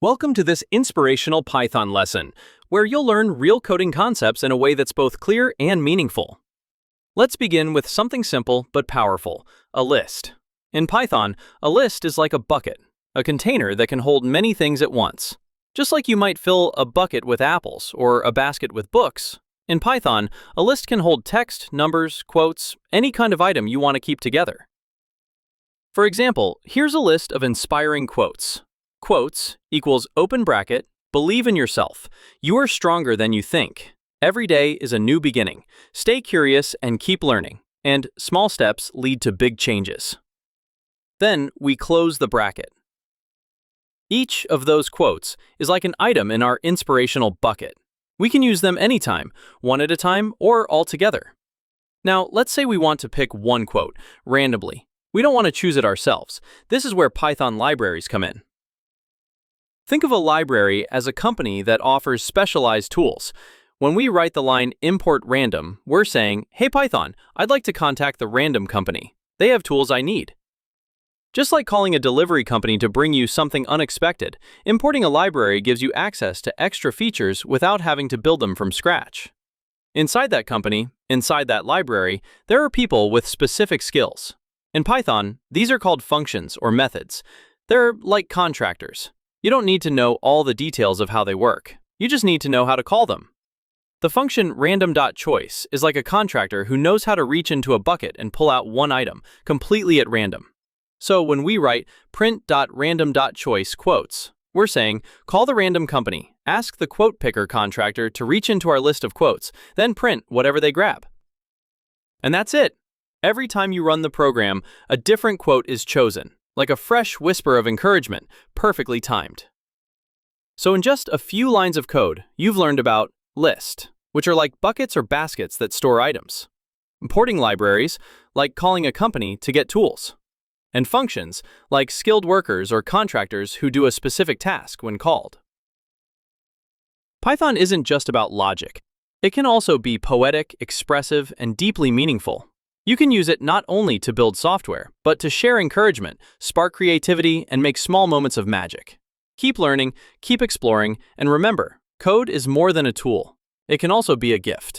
Welcome to this inspirational Python lesson, where you'll learn real coding concepts in a way that's both clear and meaningful. Let's begin with something simple but powerful, a list. In Python, a list is like a bucket, a container that can hold many things at once. Just like you might fill a bucket with apples or a basket with books, in Python, a list can hold text, numbers, quotes, any kind of item you want to keep together. For example, here's a list of inspiring quotes. Quotes equals open bracket, believe in yourself. You are stronger than you think. Every day is a new beginning. Stay curious and keep learning. And small steps lead to big changes. Then we close the bracket. Each of those quotes is like an item in our inspirational bucket. We can use them anytime, one at a time or all together. Now, let's say we want to pick one quote randomly. We don't want to choose it ourselves. This is where Python libraries come in. Think of a library as a company that offers specialized tools. When we write the line import random, we're saying, hey Python, I'd like to contact the random company. They have tools I need. Just like calling a delivery company to bring you something unexpected, importing a library gives you access to extra features without having to build them from scratch. Inside that company, inside that library, there are people with specific skills. In Python, these are called functions or methods. They're like contractors. You don't need to know all the details of how they work. You just need to know how to call them. The function random.choice is like a contractor who knows how to reach into a bucket and pull out one item, completely at random. So when we write print.random.choice quotes, we're saying, call the random company, ask the quote picker contractor to reach into our list of quotes, then print whatever they grab. And that's it. Every time you run the program, a different quote is chosen. Like a fresh whisper of encouragement, perfectly timed. So in just a few lines of code, you've learned about list, which are like buckets or baskets that store items, importing libraries, like calling a company to get tools, and functions, like skilled workers or contractors who do a specific task when called. Python isn't just about logic. It can also be poetic, expressive, and deeply meaningful. You can use it not only to build software, but to share encouragement, spark creativity, and make small moments of magic. Keep learning, keep exploring, and remember, code is more than a tool. It can also be a gift.